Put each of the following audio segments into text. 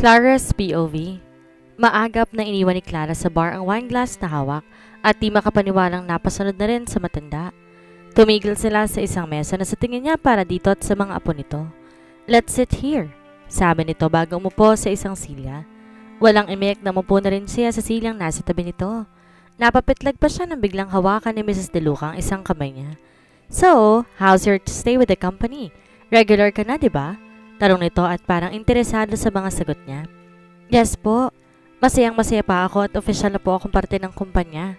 Clara's POV. Maagap na iniwan ni Clara sa bar ang wine glass na hawak at di makapaniwalang napasunod na rin sa matanda. Tumigil sila sa isang mesa na sa tingin niya para dito at sa mga apo nito. "Let's sit here," sabi nito bago umupo sa isang silya. Walang imek na umupo na rin siya sa silyang nasa tabi nito. Napapitlag pa siya nang biglang hawakan ni Mrs. De Luca ang isang kamay niya. "So, how's your stay with the company? Regular ka na, di ba?" Tanong nito at parang interesado sa mga sagot niya. "Yes po. Masayang-masaya pa ako at opisyal na po akong parte ng kumpanya."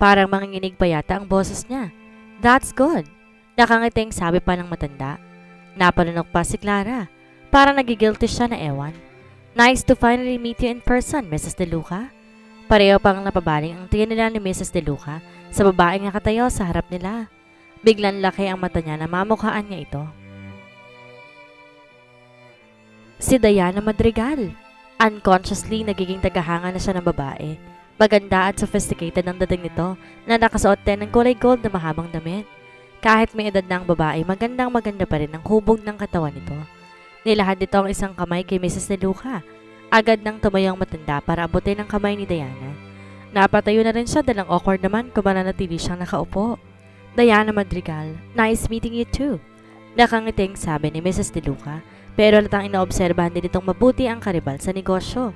Parang manginginig pa yata ang boses niya. "That's good." Nakangiting sabi pa ng matanda. Napanunok pa si Clara. Parang nagigilty siya na ewan. "Nice to finally meet you in person, Mrs. De Luca." Pareho pang napabaling ang tingin nila ni Mrs. De Luca sa babaeng nakatayo sa harap nila. Biglang laki ang mata niya na mamukhaan niya ito. Si Diana Madrigal. Unconsciously nagiging tagahanga na siya ng babae. Maganda at sophisticated ang dating nito na nakasuot din ng kulay gold na mahabang damit. Kahit may edad na ang babae, maganda pa rin ang hubog ng katawan nito. Nilahad nito ang isang kamay kay Mrs. De Luca. Agad nang tumayo ang matanda para abutin ang kamay ni Diana. Napatayo na rin siya dalang awkward naman kung mananatili siyang nakaupo. "Diana Madrigal, nice meeting you too." Nakangiting sabi ni Mrs. De Luca, pero latang inoobserbahan din itong mabuti ang karibal sa negosyo.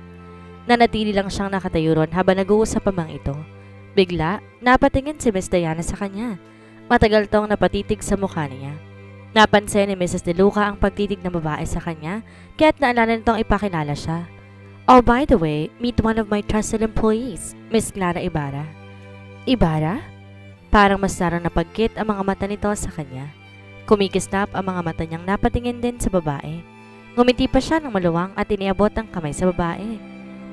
Nanatili lang siyang nakatayo ron habang nag-uusap pa mang ito. Bigla, napatingin si Miss Diana sa kanya. Matagal tong napatitig sa mukha niya. Napansin ni Mrs. De Luca ang pagtitig ng babae sa kanya, kaya't naalala nitong ipakilala siya. "Oh, by the way, meet one of my trusted employees, Miss Clara Ibarra." "Ibarra?" Parang mas narang napagkit ang mga mata nito sa kanya. Kumikislap ang mga mata niyang napatingin din sa babae. Ngumiti pa siya ng maluwang at iniabot ang kamay sa babae.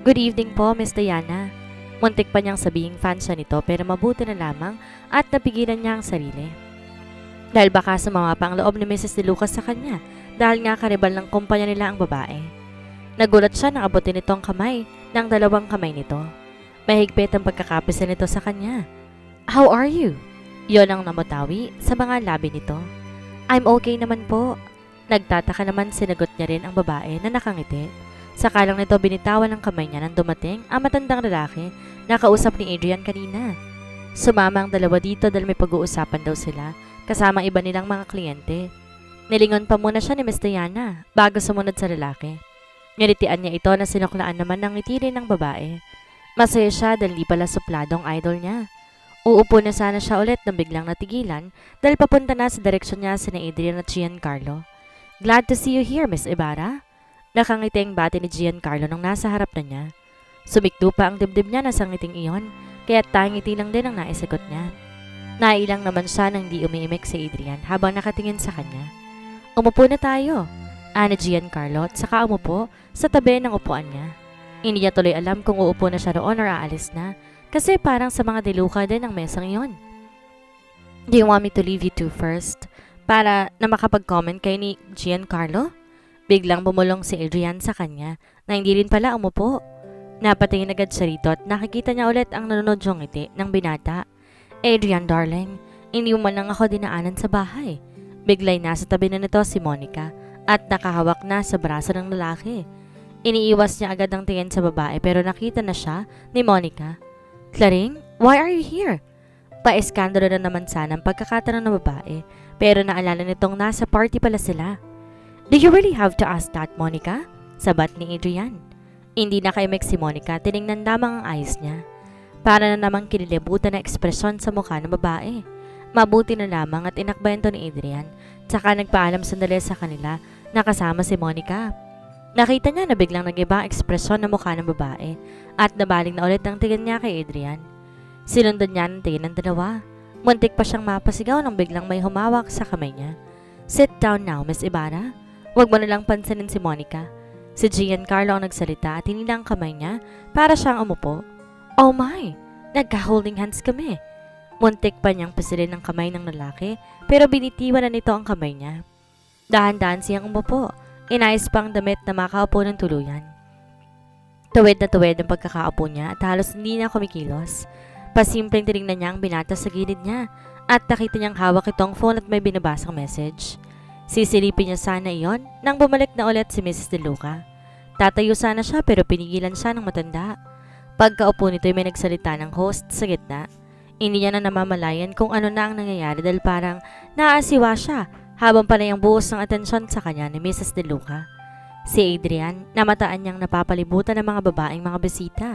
"Good evening po, Miss Diana." Muntik pa niyang sabihing fan siya nito pero mabuti na lamang at napigilan niya ang sarili. Dahil baka sumama pa ang loob ni Mrs. De Luca sa kanya dahil nga karibal ng kumpanya nila ang babae. Nagulat siya nang abutin nito ang kamay ng dalawang kamay nito. Mahigpit ang pagkakapisa nito sa kanya. "How are you?" Yon ang namutawi sa mga labi nito. "I'm okay naman po." Nagtataka naman sinagot niya rin ang babae na nakangiti. Sakalang nito binitawan ang kamay niya nang dumating ang matandang lalaki na kausap ni Adrian kanina. Sumama ang dalawa dito dahil may pag-uusapan daw sila kasama iba nilang mga kliyente. Nilingon pa muna siya ni Miss Diana bago sumunod sa lalaki. Nilitian niya ito na sinuklaan naman ng ngiti rin ng babae. Masaya siya dahil di pala supladong idol niya. Uupo na sana siya ulit nang biglang natigilan dahil papunta na sa direksyon niya si Adrian at Giancarlo. "Glad to see you here, Miss Ibarra." Nakangiting bati ni Giancarlo nang nasa harap na niya. Sumikto pa ang dibdib niya na sa ngiting iyon, kaya tangiti lang din ang naisagot niya. Nailang naman siya nang di umiimik si Adrian habang nakatingin sa kanya. "Umupo na tayo," ani Giancarlo at saka umupo sa tabi ng upuan niya. Hindi niya tuloy alam kung uupo na siya roon or aalis na, kasi parang sa mga diluka din ang mesang iyon. "Do you want me to leave you two first?" Para na makapag-comment kay ni Giancarlo. Biglang bumulong si Adrian sa kanya na hindi rin pala umupo. Napatingin agad siya rito at nakikita niya ulit ang nanonood yung ngiti ng binata. "Adrian darling, hindi mo man lang ako dinaanan sa bahay." Biglay nasa tabi na nito si Monica at nakahawak na sa braso ng lalaki. Iniiwas niya agad ang tingin sa babae pero nakita na siya ni Monica. "Claring, why are you here?" Pa-eskandalo na naman sana ang pagkakatanong ng babae pero naalala nitong nasa party pala sila. "Do you really have to ask that, Monica?" Sabat ni Adrian. Hindi nakaimik si Monica, tiningnan lamang ang ayos niya. Para na namang kinilibutan na ekspresyon sa mukha ng babae. Mabuti na lamang at inakbayan to ni Adrian, tsaka nagpaalam sandali sa kanila na kasama si Monica. Nakita niya na biglang nag-iba ang ekspresyon ng mukha ng babae at nabaling na ulit ang tingin niya kay Adrian. Sinundan niya ng tingin ng dalawa. Muntik pa siyang mapasigaw nang biglang may humawak sa kamay niya. "Sit down now, Miss Ibarra. Huwag mo na lang pansinin si Monica." Si Giancarlo ang nagsalita at hinila ang kamay niya para siyang umupo. "Oh my! Nagka-holding hands kami." Muntik pa niyang pasilin ang kamay ng lalaki pero binitiwan na nito ang kamay niya. Dahan-dahan siyang umupo. Inayos pang damit na makaupo ng tuluyan. Tuwid na tuwid ang pagkakaupo niya at halos hindi na kumikilos. Pasimpleng tinignan niya ang binata sa gilid niya at nakita niyang hawak itong phone at may binabasang message. Sisilipin niya sana iyon nang bumalik na ulit si Mrs. De Luca. Tatayo sana siya pero pinigilan siya ng matanda. Pagkaupo nito ay may nagsalita ng host sa gitna. Hindi niya na namamalayan kung ano na ang nangyayari dahil parang naasiwa siya habang panay ang buhos ng atensyon sa kanya ni Mrs. De Luca. Si Adrian, namataan niyang napapalibutan ng mga babaeng mga bisita.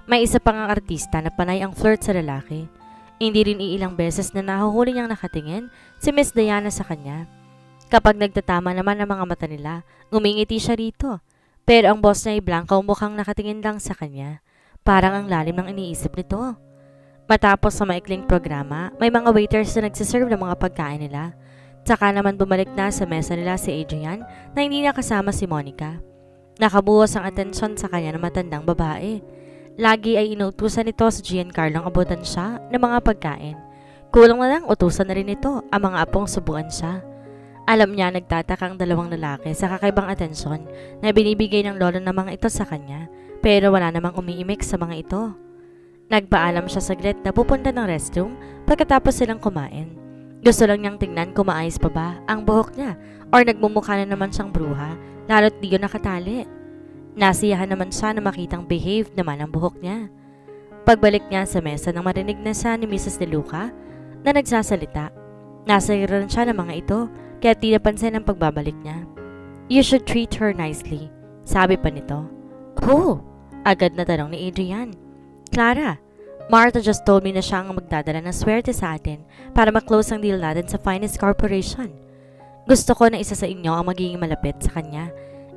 May isa pang ang artista na panay ang flirt sa lalaki. Hindi rin iilang beses na nahuhuli niyang nakatingin si Miss Diana sa kanya. Kapag nagtatama naman ang mga mata nila, ngumingiti siya rito. Pero ang boss niya ay blanco mukhang nakatingin lang sa kanya. Parang ang lalim ng iniisip nito. Matapos sa maikling programa, may mga waiters na nagsiserve ng mga pagkain nila. Tsaka naman bumalik na sa mesa nila si Adrian na hindi nakasama si Monica. Nakabuhos ang atensyon sa kanya ng matandang babae. Lagi ay inuutusan nito si Giancarlo ang abutan siya ng mga pagkain. Kulang na lang utusan na rin ito ang mga apong subuan siya. Alam niya nagtataka ang dalawang lalaki sa kakaibang atensyon na binibigay ng lolo ng mga ito sa kanya pero wala namang umiimik sa mga ito. Nagpaalam siya saglit na pupunta ng restroom pagkatapos silang kumain. Gusto lang niyang tingnan kung maayos pa ba ang buhok niya or nagmumukha na naman siyang bruha lalo't di yun nakatali. Nasiyahan naman siya na makitang behave naman ang buhok niya. Pagbalik niya sa mesa nang marinig na siya ni Mrs. De Luca na nagsasalita. Nasairan siya ng mga ito kaya di napansin ang pagbabalik niya. You should treat her nicely, sabi pa nito. Who? Agad na tanong ni Adrian. Clara, Martha just told me na siya ang magdadala ng swerte sa atin para maklose ang deal natin sa Finest Corporation. Gusto ko na isa sa inyo ang magiging malapit sa kanya.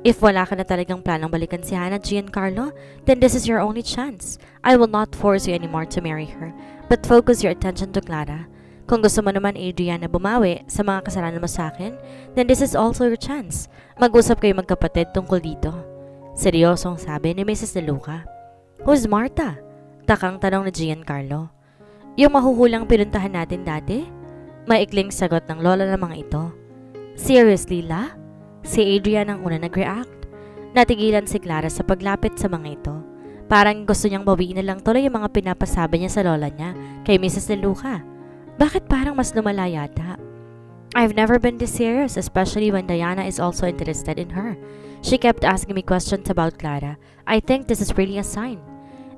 If wala ka na talagang planong balikan si Hannah, Giancarlo, then this is your only chance. I will not force you anymore to marry her, but focus your attention to Clara. Kung gusto mo naman, Adrian, na bumawi sa mga kasalanan mo sa akin, then this is also your chance. Mag-usap kayo magkapatid tungkol dito. Seryosong sabi ni Mrs. De Luca. Who's Martha? Takang tanong ni Giancarlo. Yung mahuhulang pinuntahan natin dati? Maikling sagot ng lola ng mga ito. Seriously, La? Si Adrian ang una nag-react. Natigilan si Clara sa paglapit sa mga ito. Parang gusto niyang bawiin na lang tuloy yung mga pinapasabi niya sa lola niya kay Mrs. De Luca. Bakit parang mas lumala yata? I've never been this serious, especially when Diana is also interested in her. She kept asking me questions about Clara. I think this is really a sign.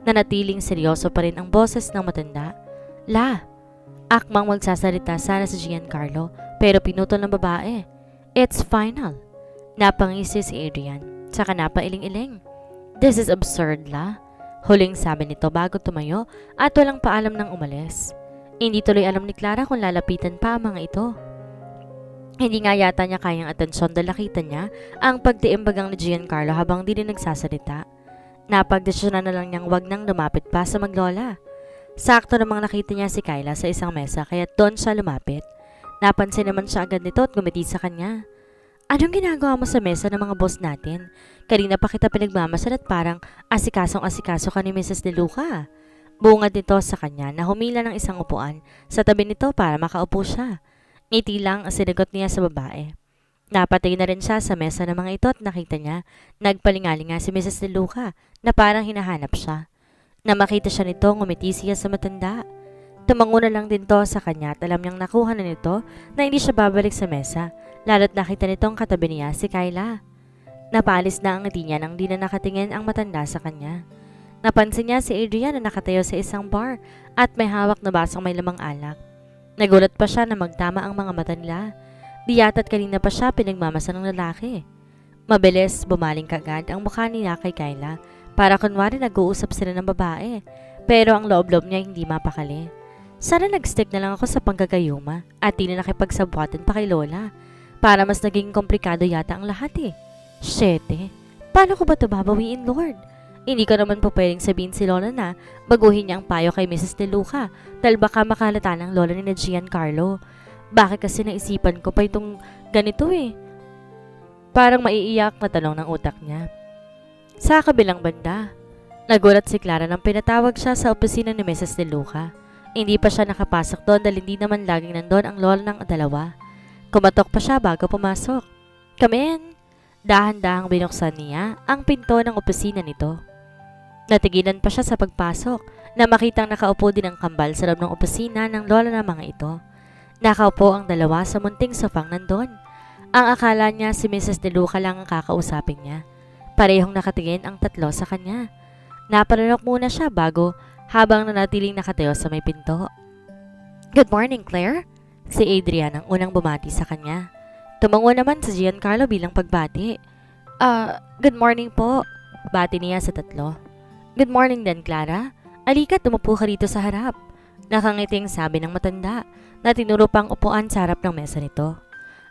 Nanatiling seryoso pa rin ang boses ng matanda. La, akmang magsasalita sana si Giancarlo pero pinutol ng babae. It's final. Napangisi si Adrian, saka napailing-iling. This is absurd, La. Huling sabi nito bago tumayo at walang paalam nang umalis. Hindi tuloy alam ni Clara kung lalapitan pa ang mga ito. Hindi nga yata niya kayang atensyon dahil nakita niya ang pagtiimbagang ni Giancarlo habang di rin nagsasalita. Napagdesisyonan na lang niyang wag nang lumapit pa sa maglola. Sakto namang nakita niya si Kyla sa isang mesa kaya doon siya lumapit. Napansin naman siya agad nito at ngumiti sa kanya. Anong ginagawa mo sa mesa ng mga boss natin? Kanina pa kita pinagmamasan at parang asikasong-asikaso ka ni Mrs. De Luca. Bungad nito sa kanya na humila ng isang upuan sa tabi nito para makaupo siya. Ngiti lang ang sinagot niya sa babae. Napatingin na rin siya sa mesa ng mga ito at nakita niya nagpalingali nga si Mrs. De Luca na parang hinahanap siya. Na makita siya nito ngumiti siya sa matanda. Tumango na lang din to sa kanya at alam niyang nakuha na nito na hindi siya babalik sa mesa. Lalo't nakita nitong katabi niya si Kyla. Napalis na ang ngiti niya nang di na nakatingin ang matanda sa kanya. Napansin niya si Adrian na nakatayo sa isang bar at may hawak na basong may lamang alak. Nagulat pa siya na magtama ang mga mata nila. Di yata't kanina pa siya pinagmamasa ng lalaki. Mabilis bumaling kagad ang mukha niya kay Kyla para kunwari nag-uusap sila ng babae. Pero ang loob-loob niya hindi mapakali. Sana nag-stick na lang ako sa panggagayuma at di na nakipagsabuatan pa kay Lola. Para mas naging komplikado yata ang lahat eh. Shete, paano ko ba ito babawiin, Lord? Hindi ko naman po pwedeng sabihin si Lola na baguhin niya ang payo kay Mrs. De Luca dahil baka makalata ng Lola ni Giancarlo. Bakit kasi naisipan ko pa itong ganito eh? Parang maiiyak na tanong ng utak niya. Sa kabilang banda, nagulat si Clara nang pinatawag siya sa opisina ni Mrs. De Luca. Hindi pa siya nakapasok doon dahil hindi naman laging nandun ang lola ng dalawa. Kumatok pa siya bago pumasok. Come in! Dahan-dahang binuksan niya ang pinto ng opisina nito. Natigilan pa siya sa pagpasok na makitang nakaupo din ang kambal sa loob ng opisina ng lola ng mga ito. Nakaupo ang dalawa sa munting sofang nandun. Ang akala niya si Mrs. De Luca lang ang kakausapin niya. Parehong nakatingin ang tatlo sa kanya. Napalanok muna siya habang nanatiling nakatayo sa may pinto. Good morning, Claire. Si Adrian ang unang bumati sa kanya. Tumango naman si Giancarlo bilang pagbati. Good morning po. Bati niya sa tatlo. Good morning din, Clara. Alika, tumupo ka rito sa harap. Nakangiting sabi ng matanda na tinuro pang upuan sa harap ng mesa nito.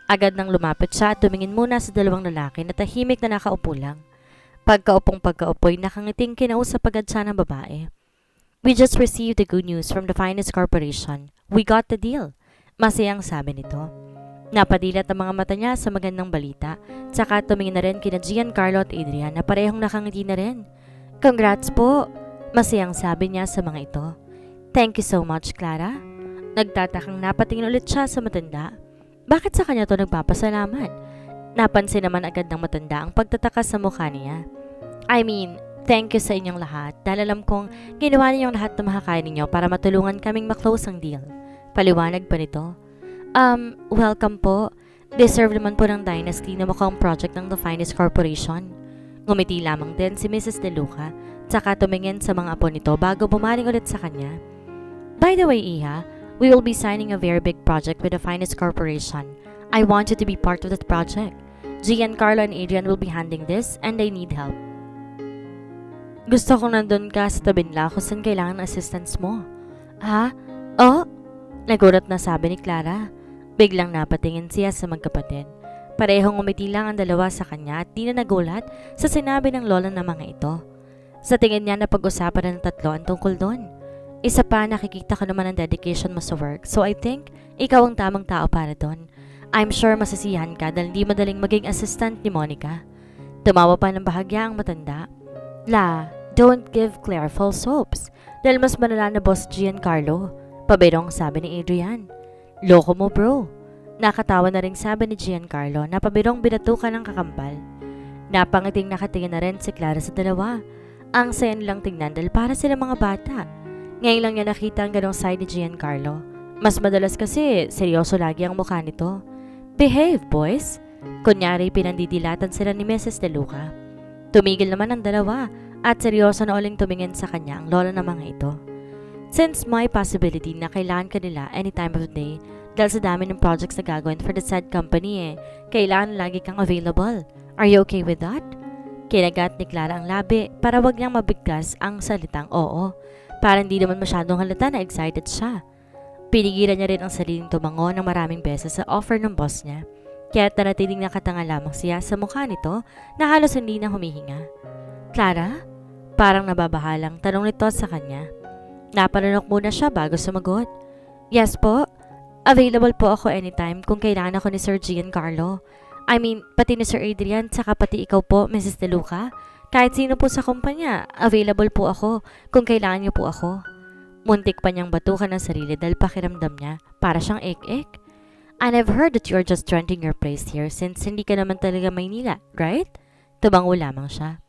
Agad nang lumapit siya at tumingin muna sa dalawang lalaki na tahimik na nakaupo lang. Pagkaupo'y nakangiting kinausap agad siya ng babae. We just received the good news from the Finest Corporation. We got the deal. Masayang sabi nito. Napadilat ang mga mata niya sa magandang balita, tsaka tumingin na rin kina Giancarlo at Adrian na parehong nakangiti na rin. Congrats po! Masayang sabi niya sa mga ito. Thank you so much, Clara. Nagtatakang napatingin ulit siya sa matanda. Bakit sa kanya to nagpapasalamat? Napansin naman agad ng matanda ang pagtataka sa mukha niya. I mean, thank you sa inyong lahat dahil alam kong ginawa ninyong lahat na makakaya ninyo para matulungan kaming maklose ang deal. Paliwanag pa nito. Welcome po. Deserve naman po ng Dynasty na mukhang project ng The Finest Corporation. Ngumiti lamang din si Mrs. De Luca, tsaka tumingin sa mga apo nito bago bumaling ulit sa kanya. By the way, Iha, we will be signing a very big project with The Finest Corporation. I want you to be part of that project. Giancarlo and Adrian will be handling this and they need help. Gusto kong nandun ka sa tabi nila kung saan kailangan ng assistance mo. Ha? Oh? Nagulat na sabi ni Clara. Biglang napatingin siya sa magkapatid. Parehong umiti lang ang dalawa sa kanya at di na nagulat sa sinabi ng lola ng mga ito. Sa tingin niya na pag-usapan na ng tatlo ang tungkol doon. Isa pa, nakikita ko naman ang dedication mo sa work, so I think ikaw ang tamang tao para doon. I'm sure masasiyahan ka dahil di madaling maging assistant ni Monica. Tumawa pa ng bahagya ang matanda. Don't give Claire false hopes dahil mas malala na boss Giancarlo. Pabirong sabi ni Adrian. Loko mo, bro. Nakatawa na ring sabi ni Giancarlo na pabirong binatukan ng kakampal. Napangiting nakatingin na rin si Clara sa dalawa. Ang saya nilang tingnan dahil para sila mga bata. Ngayon lang niya nakita ang ganong side ni Giancarlo. Mas madalas kasi seryoso lagi ang mukha nito. Behave, boys. Kunyari pinandidilatan sila ni Mrs. De Luca. Tumigil naman ang dalawa at seryoso na uling tumingin sa kanya ang lola ng mga ito. Since may possibility na kailangan ka nila any time of the day dahil sa dami ng projects na gagawin for the said company kailangan lagi kang available. Are you okay with that? Kinagat ni Clara ang labi para wag niyang mabigkas ang salitang oo. Para hindi naman masyadong halata na excited siya. Pinigilan niya rin ang sariling tumango ng maraming beses sa offer ng boss niya. Kaya naratiling nakatanga lamang siya sa mukha nito na halos hindi na humihinga. Clara? Parang nababahalang tanong nito sa kanya. Napanunok muna siya bago sumagot. Yes po. Available po ako anytime kung kailangan ako ni Sir Giancarlo. I mean, pati ni Sir Adrian tsaka pati ikaw po, Mrs. De Luca. Kahit sino po sa kumpanya, available po ako kung kailangan niyo po ako. Muntik pa niyang batukan ng sarili dahil pakiramdam niya para siyang ek-ek. And I've heard that you're just renting your place here since hindi ka naman talaga Maynila, right? Tumango lamang siya.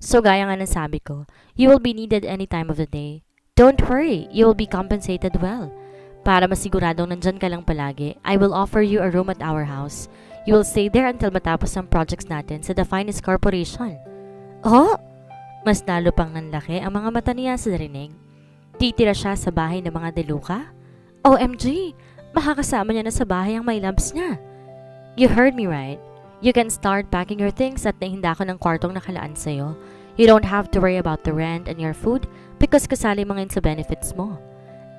So gaya nga ng sabi ko, you will be needed any time of the day. Don't worry, you will be compensated well. Para masiguradong nandyan ka lang palagi, I will offer you a room at our house. You will stay there until matapos ang projects natin sa The Finest Corporation. Oh? Mas lalo pang nanlaki ang mga mata niya sa narinig. Titira siya sa bahay ng mga De Luca? OMG! Makakasama niya na sa bahay ang may labs niya. You heard me right. You can start packing your things at nahinda ko ng kwartong nakalaan sa'yo. You don't have to worry about the rent and your food because kasali mga yun sa benefits mo.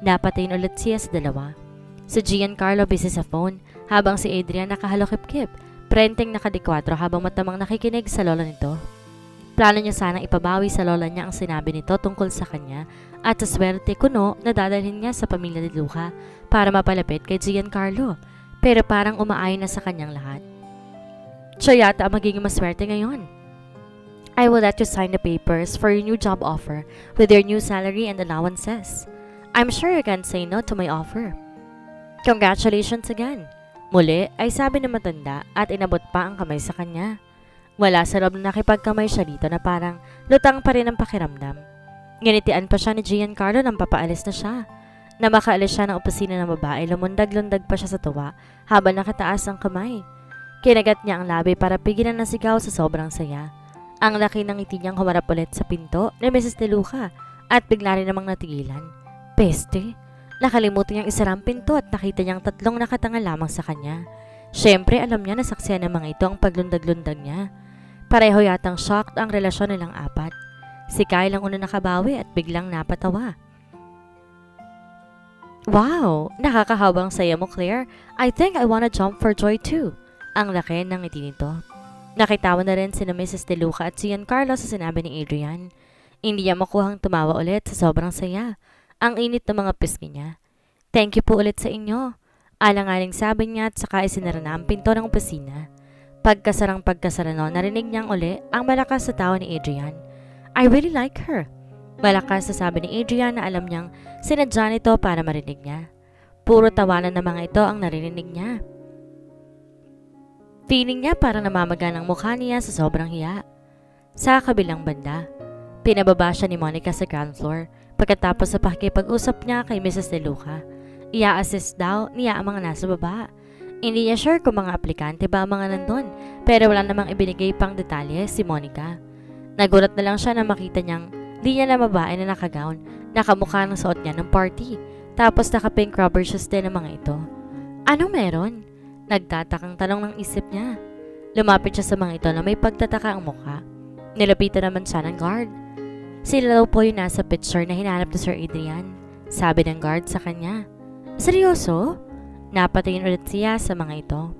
Napatin ulit siya sa dalawa. Si Giancarlo busy sa phone habang si Adrian nakahalokip-kip, prenteng nakadikwatro habang matamang nakikinig sa lola nito. Plano niya sanang ipabawi sa lola niya ang sinabi nito tungkol sa kanya at sa swerte kuno na dadalhin niya sa pamilya ni Luca para mapalapit kay Giancarlo pero parang umaayon na sa kanyang lahat. Siya yata ang magiging maswerte ngayon. I will let you sign the papers for your new job offer with your new salary and allowances. I'm sure you can't say no to my offer. Congratulations again. Muli ay sabi ng matanda at inabot pa ang kamay sa kanya. Wala sa loob na nakipagkamay siya dito na parang lutang pa rin ang pakiramdam. Nginitian pa siya ni Giancarlo nang papaalis na siya. Na makaalis siya ng opisina ng babae, lumundag-lundag pa siya sa tuwa habang nakataas ang kamay. Kinagat niya ang labi para pigilan na sigaw sa sobrang saya. Ang laki ng ngiti niyang humarap ulit sa pinto ni Mrs. De Luca at bigla rin namang natigilan. Peste! Nakalimutan niyang isara ang pinto at nakita niyang tatlong nakatanga lamang sa kanya. Siyempre alam niya na saksiyan ng mga ito ang paglundag-lundag niya. Pareho yatang shocked ang relasyon nilang apat. Si Kyle ang una nakabawi at biglang napatawa. Wow! Nakakahawang saya mo, Claire. I think I wanna jump for joy too. Ang laki ng ngiti nito. Nakitawan na rin sina Mrs. De Luca at si Giancarlo sa sinabi ni Adrian. Hindi niya makuhang tumawa ulit sa sobrang saya. Ang init ng mga pisngi niya. Thank you po ulit sa inyo. Alang-aling sabi niya at saka isinara na ang pinto ng opisina. Pagkasara no, narinig niyang uli ang malakas sa tawa ni Adrian. I really like her. Malakas sa sabi ni Adrian na alam niyang sinadya nito para marinig niya. Puro tawanan ng mga ito ang naririnig niya. Feeling niya parang namamaga ng mukha niya sa sobrang hiya. Sa kabilang banda, pinababa siya ni Monica sa ground floor pagkatapos sa pakikipag-usap niya kay Mrs. De Luca. Ia-assist daw niya ang mga nasa baba. Hindi niya sure kung mga aplikante ba ang mga nandun, pero wala namang ibinigay pang detalye si Monica. Nagulat na lang siya na makita niyang di niya na babae na nakagown, nakamukha ng suot niya ng party, tapos naka-pink rubber shoes din ang mga ito. Anong meron? Nagtatakang tanong ng isip niya. Lumapit siya sa mga ito na may pagtataka ang mukha. Nilapitan naman siya ng guard. Sila daw po yung nasa picture na hinahanap ni Sir Adrian. Sabi ng guard sa kanya. Seryoso? Napatingin ulit siya sa mga ito.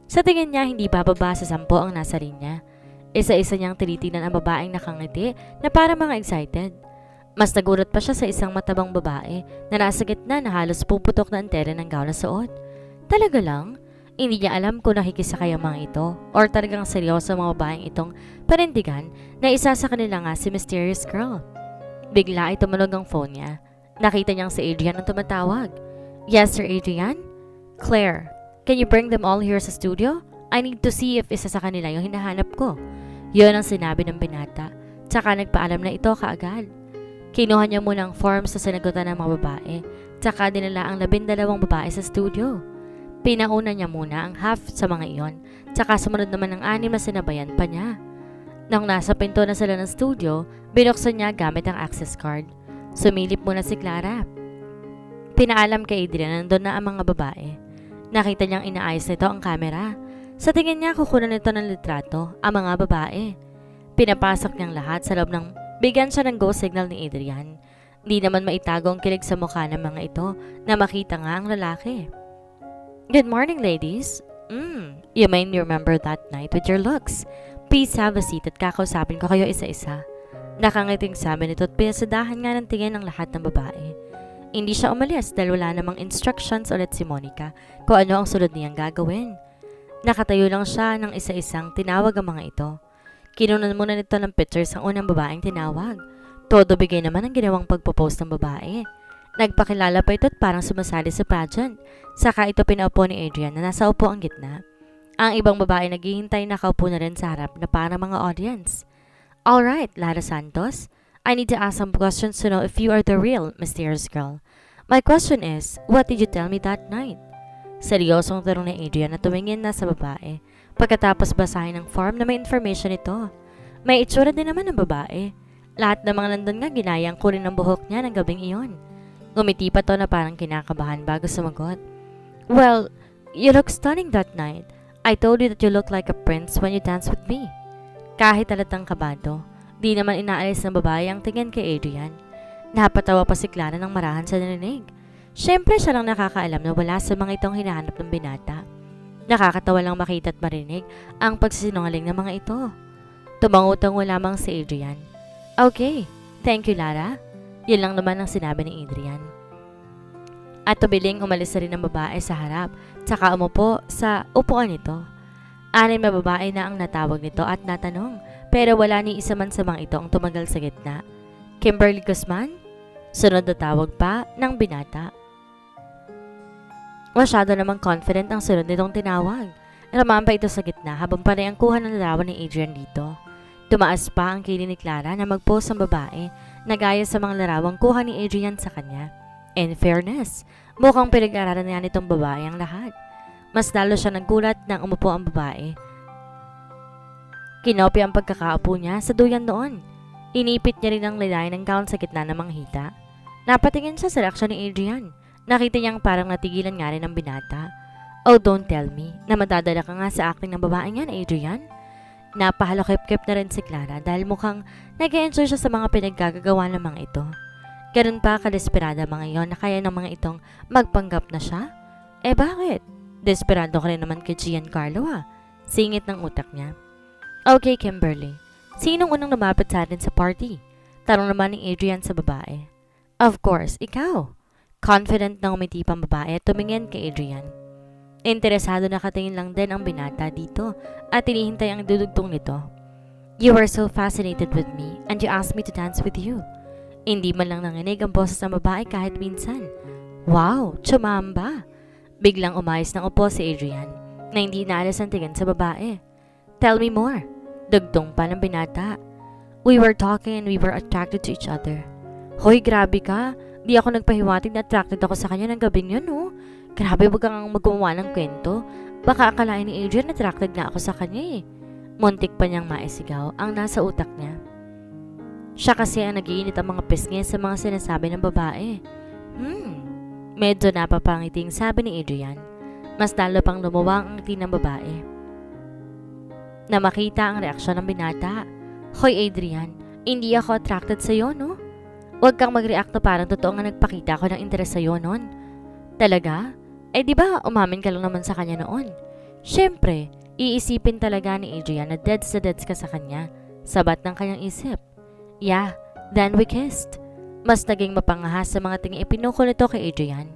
Sa tingin niya, hindi bababa sa 10 ang nasa linya. Isa-isa niyang tinitingnan ang babaeng nakangiti na para mga excited. Mas nagulat pa siya sa isang matabang babae na nasa gitna na halos puputok na antena ng gown na suot. Talaga lang? Hindi niya alam kung nakikisakay ang mga ito or talagang seryoso ang mga babaeng itong panindigan na isa sa kanila nga si Mysterious Girl. Bigla ay tumunog ang phone niya. Nakita niyang si Adrian ang tumatawag. Yes, Sir Adrian? Claire, can you bring them all here sa studio? I need to see if isa sa kanila yung hinahanap ko. Yun ang sinabi ng binata. Tsaka nagpaalam na ito kaagad. Kinuha niya muna ang form sa sinagutan ng mga babae. Tsaka dinala ang 12 babae sa studio. Pinauna niya muna ang half sa mga iyon. Tsaka sumunod naman ang 6 na sinabayan pa niya. Nang nasa pinto na sila ng studio, binuksan niya gamit ang access card. Sumilip muna si Clara. Pinaalam kay Adrian na nandun na ang mga babae. Nakita niyang inaayos nito ang camera. Sa tingin niya kukunan nito ng litrato ang mga babae. Pinapasok niyang lahat sa loob ng bigyan siya ng go signal ni Adrian. Di naman maitago ang kilig sa mukha ng mga ito na makita nga ang lalaki. Good morning, ladies. You may remember that night with your looks. Please have a seat at kakausapin ko kayo isa-isa. Nakangiting sabi nito at pinasadahan nga ng tingin ng lahat ng babae. Hindi siya umalis dahil wala namang instructions ulit si Monica kung ano ang sunod niyang gagawin. Nakatayo lang siya ng isa-isang tinawag ang mga ito. Kinunan muna nito ng pictures ang unang babaeng tinawag. Todo bigay naman ang ginawang pagpo-post ng babae. Nagpakilala pa ito at parang sumasali sa pageant. Saka ito pinaupo ni Adrian na nasa upo ang gitna. Ang ibang babae naghihintay nakaupo na rin sa harap na parang mga audience. Alright, Lara Santos. I need to ask some questions to know if you are the real Mysterious Girl. My question is, what did you tell me that night? Seryosong tanong ni Adrian na tumingin na sa babae. Pagkatapos basahin ang form na may information ito. May itsura din naman ng babae. Lahat ng mga nandun nga ginayang kunin ang buhok niya ng gabing iyon. Ngumiti pa to na parang kinakabahan bago sumagot. Well, you look stunning that night. I told you that you look like a prince when you dance with me. Kahit halatang kabado, di naman inaalis ng babae ang tingin kay Adrian. Napatawa pa si Clara ng marahan sa narinig. Siyempre siya lang nakakaalam na wala sa mga itong hinahanap ng binata. Nakakatawa lang makita at marinig ang pagsisinungaling ng mga ito. Tumangutango lamang si Adrian. Okay, thank you Lara. Yun lang naman ang sinabi ni Adrian. At tubiling umalis na rin ang babae sa harap, tsaka umupo sa upuan nito. 6 na babae na ang natawag nito at natanong, pero wala ni isa man sa mga ito ang tumagal sa gitna. Kimberly Guzman? Sunod na tawag pa ng binata. Masyado namang confident ang sunod nitong tinawag. Ramaan pa ito sa gitna habang panay ang kuha ng larawan ni Adrian dito. Tumaas pa ang kilid ni Clara na mag-post ang babae na gaya sa mga larawang kuha ni Adrian sa kanya. In fairness, mukhang pinag-aralan niya nitong babae ang lahat. Mas lalo siya nagulat nang umupo ang babae. Kinopya ang pagkakaupo niya sa duyan noon. Inipit niya rin ang lilay ng gown sa gitna ng manghita. Napatingin siya sa reaksyon ni Adrian. Nakita niyang parang natigilan nga rin ang binata. Oh, don't tell me na madadala ka nga sa acting ng babaeng yan, Adrian. Napahalokip-kip na rin si Clara dahil mukhang nag-enjoy siya sa mga pinaggagawa ng mga ito. Ganun pa kadesperada mga iyon na kaya ng mga itong magpanggap na siya? Eh bakit? Desperado ka rin naman kay Giancarlo Singit ng utak niya. Okay, Kimberly. Sinong unang lumapit sa atin sa party? Tanong naman ni Adrian sa babae. Of course, ikaw. Confident na umiti pang babae at tumingin kay Adrian. Interesado na katingin lang din ang binata dito at tinihintay ang dudugtong nito. You were so fascinated with me and you asked me to dance with you. Hindi man lang nanginig ang boses ng babae kahit minsan. Wow, tsumamba! Biglang umayos ng upo si Adrian na hindi naalas ang tingin sa babae. Tell me more. Dugtong pa ng binata. We were talking and we were attracted to each other. Hoy, grabe ka. Di ako nagpahiwatig na attracted ako sa kanya ng gabing yun, Grabe, wag kang maggumawa ng kwento. Baka akalain ni Adrian na attracted na ako sa kanya Muntik pa niyang maisigaw ang nasa utak niya. Siya kasi ang nagiinit ang mga pisngi sa mga sinasabi ng babae. Medyo napapangiting sabi ni Adrian. Mas lalo pang lumuwang ang ngiti ng babae. Na makita ang reaksyon ng binata. Hoy Adrian, hindi ako attracted sa'yo, no? Huwag kang mag-react na parang totoo nga nagpakita ko ng interes sa'yo noon. Talaga? Eh di ba umamin ka lang naman sa kanya noon? Siyempre, iisipin talaga ni Adrian na deads ka sa kanya. Sabat ng kanyang isip. Yeah, then we kissed. Mas naging mapangahas sa mga tingin ipinukol nito kay Adrian.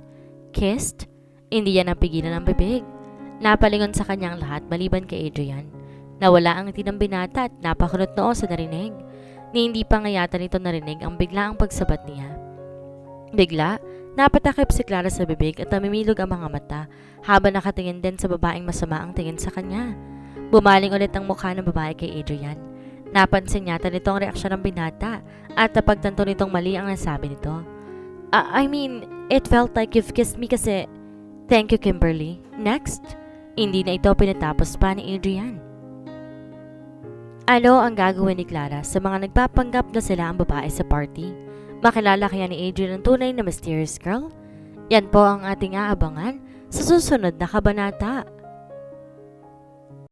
Kissed? Hindi yan napigilan ng bibig. Napalingon sa kanyang lahat maliban kay Adrian. Nawala ang ngiti ng binata at napakunot noo sa narinig. Ni hindi pa nga yata nito narinig ang biglaang pagsabat niya. Bigla, napatakip si Clara sa bibig at namimilog ang mga mata habang nakatingin din sa babaeng masama ang tingin sa kanya. Bumaling ulit ang mukha ng babae kay Adrian. Napansin yata nito ang reaksyon ng binata at napagtanto nitong mali ang nasabi nito. I mean, it felt like you've kissed me kasi... Thank you, Kimberly. Next? Hindi na ito pinatapos pa ni Adrian. Ano ang gagawin ni Clara sa mga nagpapanggap na sila ang babae sa party? Makilala kaya ni Adrian ang tunay na mysterious girl? Yan po ang ating aabangan sa susunod na kabanata.